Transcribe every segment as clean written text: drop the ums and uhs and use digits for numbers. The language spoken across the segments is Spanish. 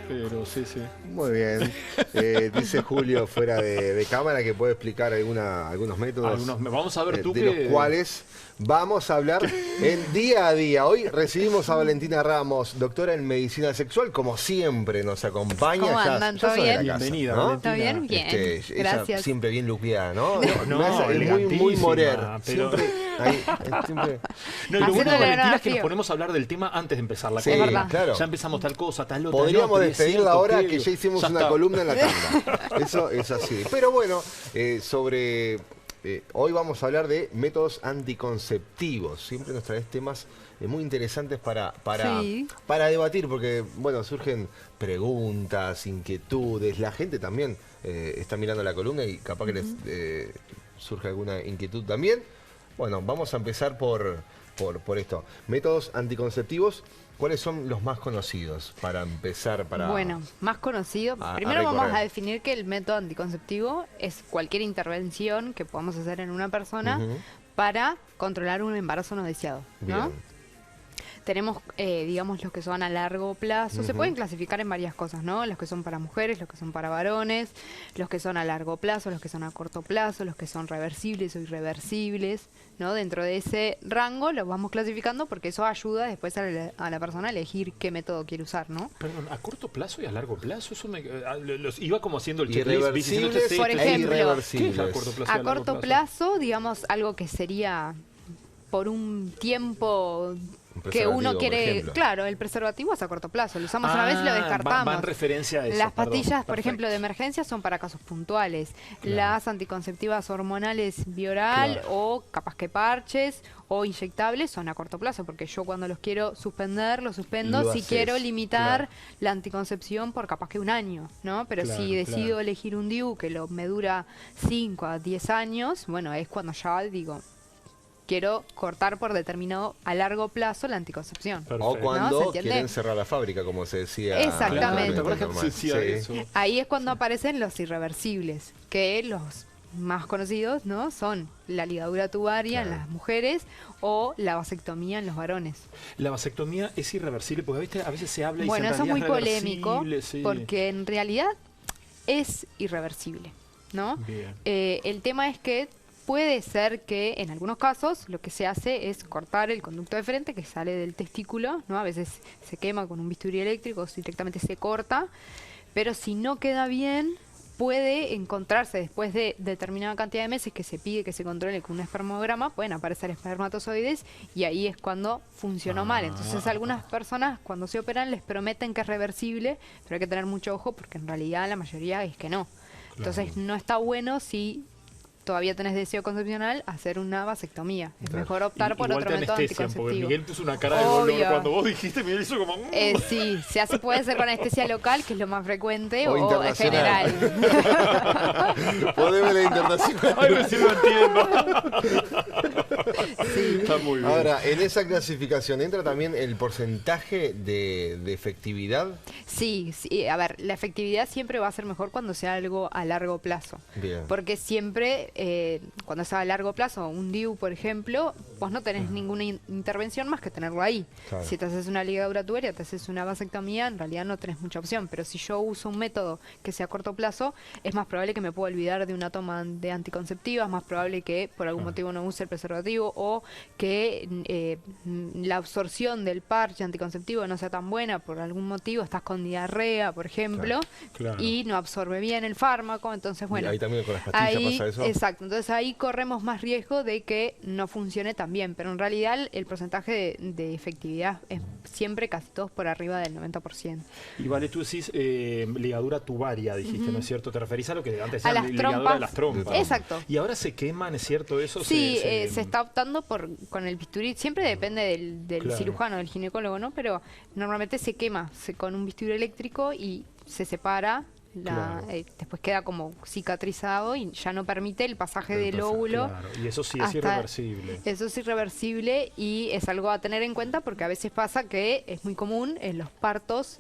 pero sí. Muy bien. Dice Julio fuera de cámara que puede explicar algunos métodos. Vamos a ver tú de los cuales vamos a hablar en día a día. Hoy recibimos a Valentina Ramos, doctora en medicina sexual, como siempre nos acompaña. ¿Cómo andan? ¿Todo bien? Bienvenida, ¿no? Valentina. ¿Todo bien? Bien. Gracias. Ella siempre bien luqueada, ¿no? Muy elegantísima, morer. pero... Siempre. No, lo bueno, Haciéndole Valentina, es que frío. nos ponemos a hablar del tema antes de empezar la Sí, columna. claro. Ya empezamos tal cosa, tal otra. Podríamos no, pero es despedirla cierto ahora que ya hicimos ya una está. columna en la tanda. Eso es así. Pero bueno, hoy vamos a hablar de métodos anticonceptivos. Siempre nos traes temas muy interesantes para debatir, porque bueno, surgen preguntas, inquietudes. La gente también está mirando la columna y capaz que les surge alguna inquietud también. Bueno, vamos a empezar por esto. Métodos anticonceptivos, ¿cuáles son los más conocidos para empezar? Bueno, más conocido. Primero vamos a definir que el método anticonceptivo es cualquier intervención que podamos hacer en una persona para controlar un embarazo no deseado, ¿no? Bien. Tenemos, digamos, los que son a largo plazo. Se pueden clasificar en varias cosas, ¿no? Los que son para mujeres, los que son para varones, los que son a largo plazo, los que son a corto plazo, los que son reversibles o irreversibles, ¿no? Dentro de ese rango los vamos clasificando porque eso ayuda después a la persona a elegir qué método quiere usar, ¿no? Perdón, ¿a corto plazo y a largo plazo? Eso los iba como haciendo el checklist. Irreversibles por ejemplo, irreversibles. ¿Qué es a corto plazo y A a largo corto plazo, digamos, algo que sería por un tiempo que uno quiere, claro, el preservativo es a corto plazo, lo usamos una vez y lo descartamos. Va en referencia a eso. Las pastillas, por perfecto. ejemplo, de emergencia son para casos puntuales. Las anticonceptivas hormonales bioral o capaz que parches o inyectables son a corto plazo, porque yo cuando los quiero suspender, los suspendo Lo si haces, quiero limitar la anticoncepción por capaz que un año, ¿no? Pero si decido elegir un DIU que me dura 5 a 10 años, bueno, es cuando ya digo, quiero cortar por determinado a largo plazo la anticoncepción. Perfecto. O cuando ¿No? ¿Se entiende? quieren cerrar la fábrica, como se decía. Exactamente. ¿Te acuerdas que normal. se decía eso? Ahí es cuando aparecen los irreversibles, que los más conocidos, ¿no? Son la ligadura tubaria en las mujeres o la vasectomía en los varones. La vasectomía es irreversible, porque ¿viste? A veces se habla y Bueno, se eso es muy reversible, polémico, sí. porque en realidad es irreversible, ¿no? Bien. El tema es que puede ser que en algunos casos lo que se hace es cortar el conducto deferente que sale del testículo, ¿no? A veces se quema con un bisturí eléctrico o directamente se corta, pero si no queda bien, puede encontrarse después de determinada cantidad de meses que se pide que se controle con un espermograma, pueden aparecer espermatozoides y ahí es cuando funcionó mal. Entonces algunas personas cuando se operan les prometen que es reversible, pero hay que tener mucho ojo porque en realidad la mayoría es que no. Entonces no está bueno si todavía tenés deseo concepcional, hacer una vasectomía. Es mejor optar por otro método anticonceptivo. Porque Miguel puso una cara de dolor Obvio. cuando vos dijiste, Miguel hizo como... Sí, puede ser con anestesia local, que es lo más frecuente, O o internacional. general. Podeme la internacional. Ay, recién lo entiendo. Sí. Está muy bien. Ahora, en esa clasificación entra también el porcentaje de efectividad. Sí, a ver, la efectividad siempre va a ser mejor cuando sea algo a largo plazo. Bien. Porque siempre, cuando sea a largo plazo, un DIU, por ejemplo, vos no tenés ninguna intervención más que tenerlo ahí. Claro. Si te haces una ligadura tubaria, te haces una vasectomía, en realidad no tenés mucha opción. Pero si yo uso un método que sea a corto plazo, es más probable que me pueda olvidar de una toma de anticonceptivas, es más probable que por algún motivo no use el preservativo o que la absorción del parche anticonceptivo no sea tan buena por algún motivo, estás con diarrea, por ejemplo, Claro. y no absorbe bien el fármaco, entonces bueno, Y ahí también con las pastillas pasa eso. exacto, entonces ahí corremos más riesgo de que no funcione tan bien, pero en realidad el porcentaje de efectividad es siempre casi todos por arriba del 90%. Y vale, tú decís ligadura tubaria, dijiste, ¿no es cierto? ¿Te referís a lo que antes A era las ligadura trompas. de las trompas? Exacto. Y ahora se queman, ¿es cierto eso? Sí, se está optando con el bisturí, siempre depende del Claro. cirujano, del ginecólogo, ¿no? Pero normalmente se quema con un bisturí eléctrico y se separa, Claro. después queda como cicatrizado y ya no permite el pasaje del óvulo. Claro, y eso sí es hasta- irreversible. Eso es irreversible y es algo a tener en cuenta porque a veces pasa que es muy común en los partos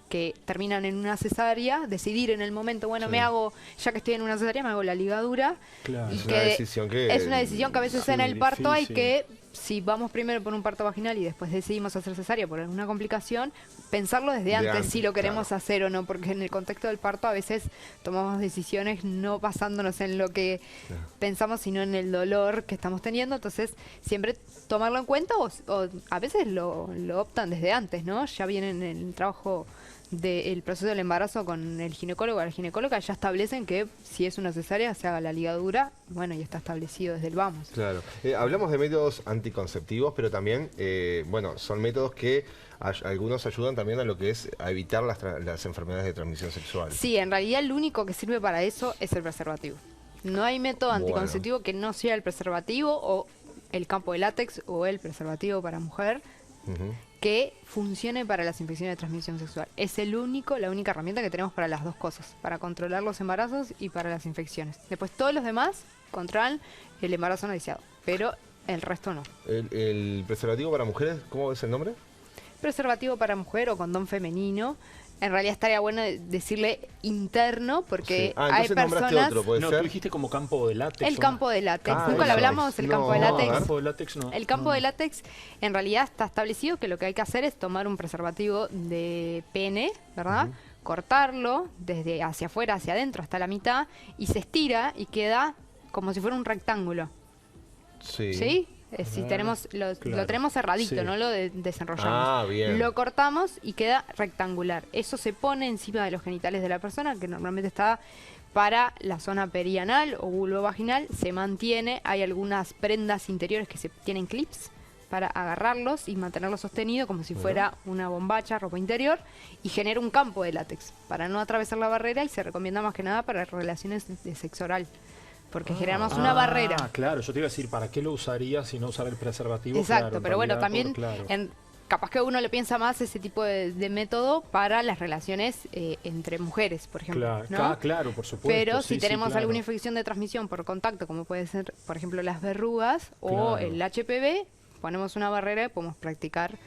que terminan en una cesárea, decidir en el momento, bueno, me hago, ya que estoy en una cesárea, me hago la ligadura. Claro. Y Es que una decisión que... es una decisión que a veces Sí, en el parto hay difícil. que, si vamos primero por un parto vaginal y después decidimos hacer cesárea por alguna complicación, pensarlo desde antes si lo queremos hacer o no, porque en el contexto del parto a veces tomamos decisiones no basándonos en lo que pensamos, sino en el dolor que estamos teniendo. Entonces, siempre tomarlo en cuenta o a veces lo optan desde antes, ¿no? Ya vienen en el trabajo del proceso del embarazo con el ginecólogo o la ginecóloga, ya establecen que si es una cesárea se haga la ligadura, bueno, y está establecido desde el vamos. Claro. Hablamos de métodos anticonceptivos, pero también, bueno, son métodos que algunos ayudan también a lo que es a evitar las enfermedades de transmisión sexual. Sí, en realidad el único que sirve para eso es el preservativo. No hay método anticonceptivo que no sea el preservativo o el campo de látex o el preservativo para mujer que funcione para las infecciones de transmisión sexual. Es la única herramienta que tenemos para las dos cosas, para controlar los embarazos y para las infecciones. Después todos los demás controlan el embarazo no deseado, pero el resto no. El preservativo para mujeres, ¿cómo es el nombre? Preservativo para mujer o condón femenino. En realidad estaría bueno decirle interno porque hay personas... Otro, ¿puede No, ser? tú dijiste como campo de látex. El campo de látex. Ah, ¿Nunca lo eso. hablamos? El campo de No, látex. El campo de látex no. El campo No. de látex en realidad está establecido que lo que hay que hacer es tomar un preservativo de pene, ¿verdad? Cortarlo desde hacia afuera, hacia adentro, hasta la mitad, y se estira y queda como si fuera un rectángulo. Sí. ¿Sí? Si tenemos lo tenemos cerradito, Sí. no lo desenrollamos. Ah, bien. Lo cortamos y queda rectangular. Eso se pone encima de los genitales de la persona, que normalmente está para la zona perianal o vulvovaginal, se mantiene. Hay algunas prendas interiores que se tienen clips para agarrarlos y mantenerlos sostenido como si fuera una bombacha, ropa interior, y genera un campo de látex para no atravesar la barrera, y se recomienda más que nada para relaciones de sexo oral. Porque generamos una barrera. Claro, yo te iba a decir, ¿para qué lo usaría si no usar el preservativo? Exacto, Claro, en pero bueno, realidad, también capaz que uno le piensa más ese tipo de método para las relaciones entre mujeres, por ejemplo. Claro, ¿no? claro, por supuesto. Pero sí, si tenemos claro. alguna infección de transmisión por contacto, como puede ser, por ejemplo, las verrugas o Claro. el HPV, ponemos una barrera y podemos practicar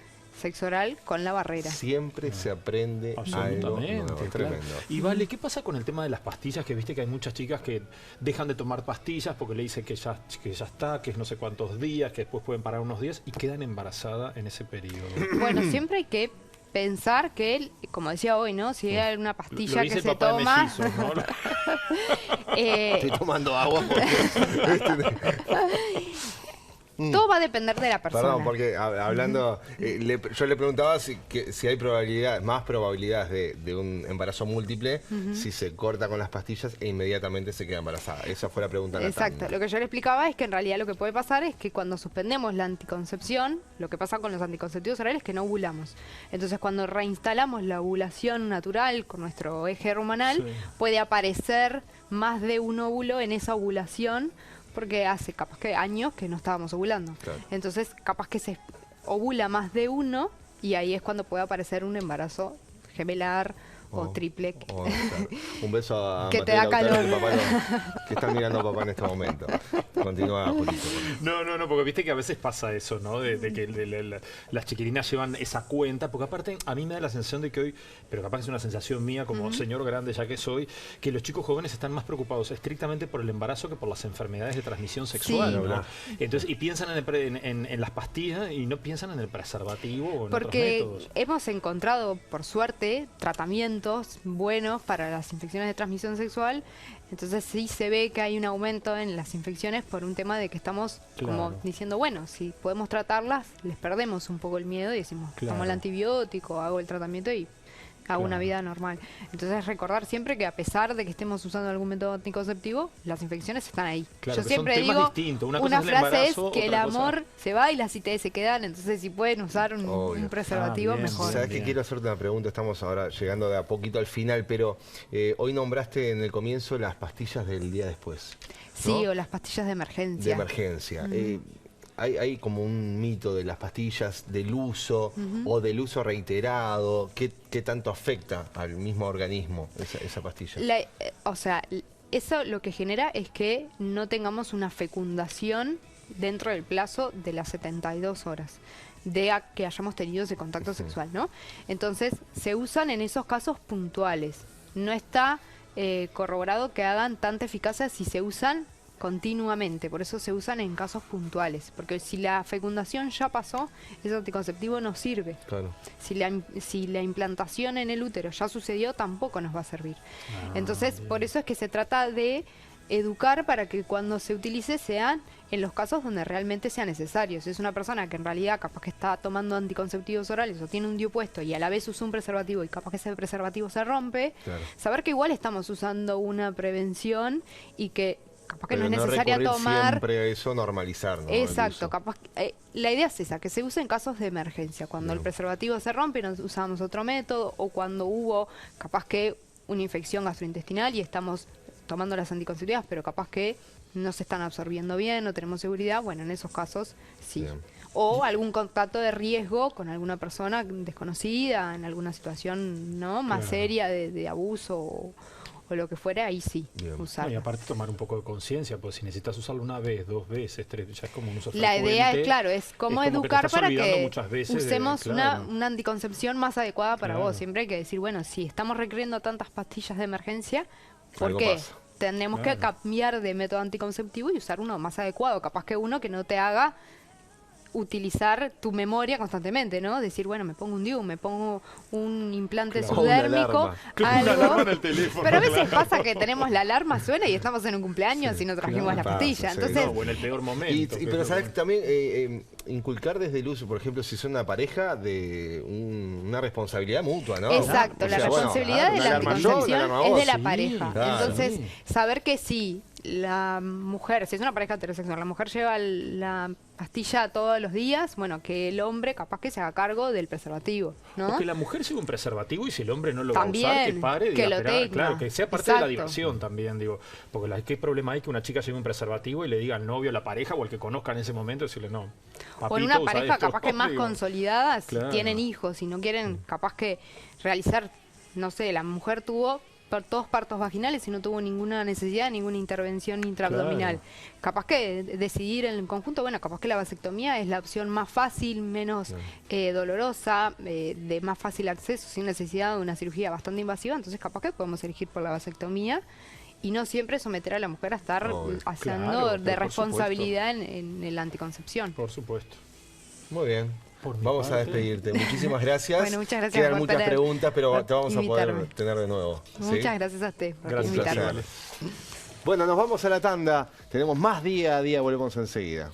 sexo oral con la barrera. Siempre se aprende algo Absolutamente, nuevo. claro. Tremendo. Y vale, ¿qué pasa con el tema de las pastillas? Que viste que hay muchas chicas que dejan de tomar pastillas porque le dicen que ya está, que es no sé cuántos días, que después pueden parar unos días y quedan embarazadas en ese periodo. Bueno, siempre hay que pensar que, como decía hoy, ¿no? Si hay una pastilla Lo dice que el se papá de toma... mellizos, ¿no? Estoy tomando agua porque... Todo va a depender de la persona. Perdón, porque hablando, yo le preguntaba si hay más probabilidades de un embarazo múltiple si se corta con las pastillas e inmediatamente se queda embarazada. Esa fue la pregunta. Exacto. Lo que yo le explicaba es que en realidad lo que puede pasar es que cuando suspendemos la anticoncepción, lo que pasa con los anticonceptivos orales es que no ovulamos. Entonces, cuando reinstalamos la ovulación natural con nuestro eje hormonal, Sí. puede aparecer más de un óvulo en esa ovulación, porque hace capaz que años que no estábamos ovulando. Claro. Entonces, capaz que se ovula más de uno y ahí es cuando puede aparecer un embarazo gemelar o triple. Claro. Un beso a Que te Mateo da Lautaro y calor. papá, que están mirando a papá en este momento. Continúa, Julito. No, porque viste que a veces pasa eso, ¿no? De que las chiquilinas llevan esa cuenta, porque aparte a mí me da la sensación de que hoy, pero capaz es una sensación mía como señor grande ya que soy, que los chicos jóvenes están más preocupados estrictamente por el embarazo que por las enfermedades de transmisión sexual, Sí. ¿no? Entonces, y piensan en las pastillas y no piensan en el preservativo o en Porque otros métodos. hemos encontrado, por suerte, tratamientos buenos para las infecciones de transmisión sexual. Entonces sí se ve que hay un aumento en las infecciones por un tema de que estamos como Claro. diciendo, bueno, si podemos tratarlas, les perdemos un poco el miedo y decimos, Claro. tomo el antibiótico, hago el tratamiento y hago una Claro. vida normal. Entonces recordar siempre que a pesar de que estemos usando algún método anticonceptivo, las infecciones están ahí. Claro, Yo que son siempre temas digo, distintos. Una cosa es el frase es embarazo, que el otra cosa- amor se va y las ITS se quedan, entonces si pueden usar un Obvio. preservativo, Bien, mejor. ¿Sabes Bien. que quiero hacerte una pregunta? Estamos ahora llegando de a poquito al final, pero hoy nombraste en el comienzo las pastillas del día después. Sí, ¿no? o las pastillas de emergencia. De emergencia. Hay como un mito de las pastillas, del uso o del uso reiterado. ¿Qué tanto afecta al mismo organismo esa pastilla? O sea, eso lo que genera es que no tengamos una fecundación dentro del plazo de las 72 horas. de que hayamos tenido ese contacto sexual, ¿no? Entonces, se usan en esos casos puntuales. No está corroborado que hagan tanta eficacia si se usan continuamente, por eso se usan en casos puntuales, porque si la fecundación ya pasó, ese anticonceptivo no sirve. Claro. Si la implantación en el útero ya sucedió, tampoco nos va a servir. Entonces, por eso es que se trata de educar para que cuando se utilice sean en los casos donde realmente sea necesario. Si es una persona que en realidad capaz que está tomando anticonceptivos orales o tiene un DIU puesto y a la vez usa un preservativo y capaz que ese preservativo se rompe, saber que igual estamos usando una prevención y que capaz que pero no es necesaria tomar siempre a eso, normalizar, ¿no? Exacto, capaz la idea es esa, que se use en casos de emergencia, cuando el preservativo se rompe y nos usamos otro método, o cuando hubo capaz que una infección gastrointestinal y estamos tomando las anticonceptivas, pero capaz que no se están absorbiendo bien, no tenemos seguridad, bueno, en esos casos sí. Bien. O algún contacto de riesgo con alguna persona desconocida, en alguna situación no más seria de abuso o lo que fuera, ahí sí, usarlo. Y aparte tomar un poco de conciencia, pues si necesitas usarlo una vez, 2 veces, 3, ya es como un uso La frecuente. idea es, claro, es cómo educar para que usemos claro. una anticoncepción más adecuada para vos. Siempre hay que decir, bueno, si estamos requiriendo tantas pastillas de emergencia, ¿por qué? Tenemos que cambiar de método anticonceptivo y usar uno más adecuado. Capaz que uno que no te haga utilizar tu memoria constantemente, ¿no? Decir, bueno, me pongo un DIU, me pongo un implante subdérmico, una alarma en el teléfono. Pero a veces pasa que tenemos la alarma, suena y estamos en un cumpleaños y no trajimos la pastilla. Entonces, o en el peor momento. Pero sabes también inculcar desde el uso, por ejemplo, si son una pareja, de una responsabilidad mutua, ¿no? Exacto, la responsabilidad de la anticoncepción es de la pareja. Claro. Entonces, saber que sí, la mujer, si es una pareja heterosexual, la mujer lleva la pastilla todos los días, bueno, que el hombre capaz que se haga cargo del preservativo, ¿no? O que la mujer lleve un preservativo y si el hombre no lo también, va a usar, que pare, que diga, lo tenga. Claro, que sea parte de la diversión también, digo. Porque ¿qué problema hay que una chica lleve un preservativo y le diga al novio, a la pareja o al que conozca en ese momento, decirle no? O en una pareja capaz que más consolidada, si tienen hijos y no quieren capaz que realizar, no sé, la mujer tuvo todos partos vaginales y no tuvo ninguna necesidad, ninguna intervención intraabdominal. Capaz que decidir en el conjunto, bueno, capaz que la vasectomía es la opción más fácil, menos dolorosa, de más fácil acceso, sin necesidad de una cirugía bastante invasiva, entonces capaz que podemos elegir por la vasectomía y no siempre someter a la mujer a estar haciendo de responsabilidad en la anticoncepción. Por supuesto. Muy bien. Vamos a despedirte. Muchísimas gracias. Bueno, muchas gracias. Quedan muchas preguntas, pero te vamos a poder tener de nuevo. Muchas gracias a usted por invitarme. Bueno, nos vamos a la tanda. Tenemos más día a día, volvemos enseguida.